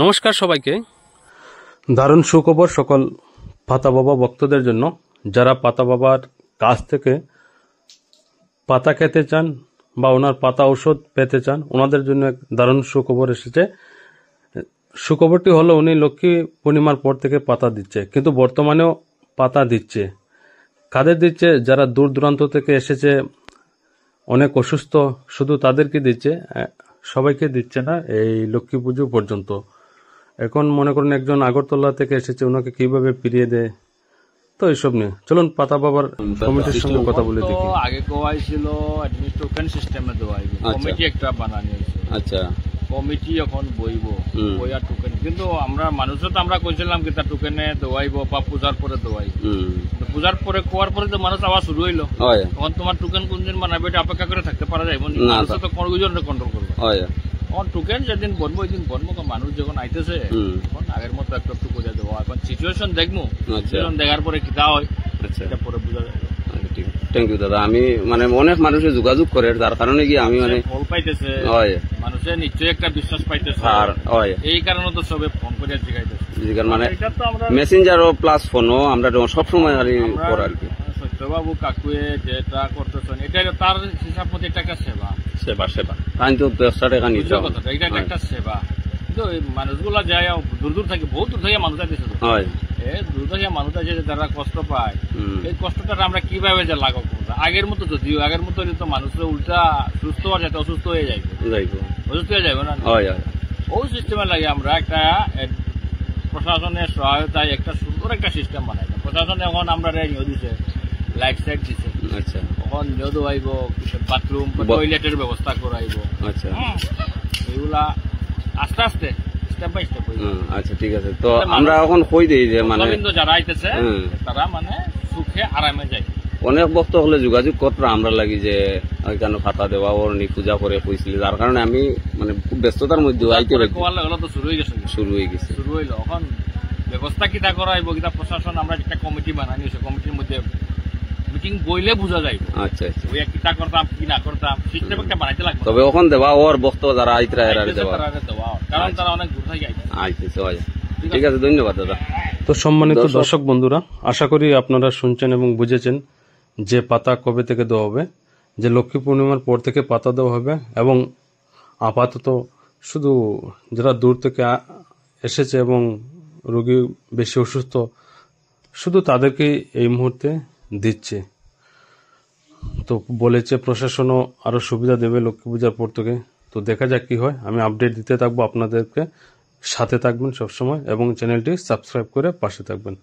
নমস্কার সবাইকে। দারুণ সুখবর সকল পাতা বাবা ভক্তদের জন্য, যারা পাতা বাবার কাছ থেকে পাতা খেতে চান বা ওনার পাতা ঔষধ পেতে চান, ওনাদের জন্য এক দারুণ সুখবর এসেছে। সুখবরটি হলো উনি লক্ষ্মী পূর্ণিমার পর থেকে পাতা দিচ্ছে, কিন্তু বর্তমানেও পাতা দিচ্ছে। কাদের দিচ্ছে? যারা দূর দূরান্ত থেকে এসেছে, অনেক অসুস্থ, শুধু তাদেরকে দিচ্ছে, সবাইকে দিচ্ছে না এই লক্ষ্মী পুজো পর্যন্ত। এখন মনে করুন একজন আগরতলা থেকে এসেছে, ওনাকে কিভাবে ফিরিয়ে দেয়, তো এইসব নিয়ে চলুন পাতা বাবার কমিটির সঙ্গে কথা বলে দেখি। আগে কোয়াই ছিল টোকেন সিস্টেমে দেওয়াইব, কমিটি একটা বানানি হয়েছে। আচ্ছা, কমিটি এখন বইব, বইয়া টোকেন, কিন্তু আমরা মানুষও তো আমরা কইছিলাম কি তার টোকেনে দেওয়াইব বা পূজার পরে দেওয়াইব। পূজার পরে কোয়ার পরে তো মানুষ আবার শুরু হইলো, তখন তোমার টোকেন কোন দিন বানাবে এটা অপেক্ষা করে থাকতে পারা যায়, মানুষ তো কন্ট্রোল করবে। এখন টোকেন যেদিন বনবো ওই দিন বনবো, মানুষ যখন আইতেছে তখন আগের মতো একটু একটু বোঝা দেবো। এখন সিচুয়েশন দেখবো, দেখার পরে কিতা হয় এটা পরে বোঝা যাবে। থ্যাংক ইউ দাদা। আমি মানে অনেক মানুষে যোগাযোগ করে, যার কারণে কি আমি মানে ফল পাইতেছে, মানুষের নিশ্চয়ই একটা বিশ্বাস পাইতেছে, এই কারণে তো সবে ফোন করে জিগাইতেছে। মানে মেসেঞ্জার প্লাস ফোনও আমরা সবসময় করি আর কি। সত্যবাবু কাকুয়ে যেটা করতেছেন এটা তার হিসাব মতো এটা একটা সেবা, তাই তো 10 টাকা নিতে এটা একটা সেবা। কিন্তু মানুষগুলা যায় দূর দূর থেকে, বহু দূর থেকে মানুষ আসতেছে, দূর থেকে মানুষ আছে যারা কষ্ট পায়, এই কষ্টটা আমরা কিভাবে যে লাঘব করবো? আগের মতো যদিও আগের মতো তো মানুষের উল্টা সুস্থ হওয়া যায়, অসুস্থ হয়ে যাইবে, অসুস্থ হয়ে যাবে না। ওই সিস্টেমে লাগে আমরা একটা প্রশাসনের সহায়তায় একটা সুন্দর একটা সিস্টেম বানাই। প্রশাসন এখন আমরা নিয়ে দিছে, লাইট সাইট দিছে, তখন নিয়ে দেওয়াইব, বাথরুম টয়লেটের ব্যবস্থা করাইব। এগুলা আস্তে আস্তে স্টেপ বাই স্টেপ। আচ্ছা, ঠিক আছে। তো আমরা এখন কই দেই যে মানে যারা আইতেছে তারা মানে সুখে আরামে যায়। অনেক ভক্ত হলে যোগাযোগ করতে আমরা লাগি যে ওইখানে পাতা দেওয়া ওর নি পূজা করে কইছিল, যার কারণে আমি মানে খুব ব্যস্ততার মধ্যে আইতে পারি। তো শুরু হয়ে গেছে। এখন ব্যবস্থা কিটা করাইব, কিটা প্রশাসন আমরা একটা কমিটি বানানি, সেই কমিটির মধ্যে মিটিং বইলে বোঝা যায়। আচ্ছা আচ্ছা, ওই কিটা করতাম কি না করতাম সিস্টেম একটা বানাইতে লাগবে। তবে ওখান দেওয়া ওর ভক্ত যারা আইতরা এরা দেওয়া, কারণ তারা অনেক দূর থেকে আইতেছে। ঠিক আছে, ধন্যবাদ দাদা। তো সম্মানিত দর্শক বন্ধুরা, আশা করি আপনারা শুনছেন এবং বুঝেছেন যে পাতা কবে থেকে দেওয়া হবে, যে লক্ষ্মী পূর্ণিমার পর থেকে পাতা দেওয়া হবে। এবং আপাতত শুধু যারা দূর থেকে এসেছে এবং রোগী বেশি অসুস্থ, শুধু তাদেরকেই এই মুহূর্তে দিচ্ছে। তো বলেছে প্রশাসনও আরও সুবিধা দেবে লক্ষ্মী পূজার পর থেকে। তো দেখা যাক কি হয়, আমি আপডেট দিতে থাকবো আপনাদেরকে। সাথে থাকবেন সবসময় এবং চ্যানেলটি সাবস্ক্রাইব করে পাশে থাকবেন।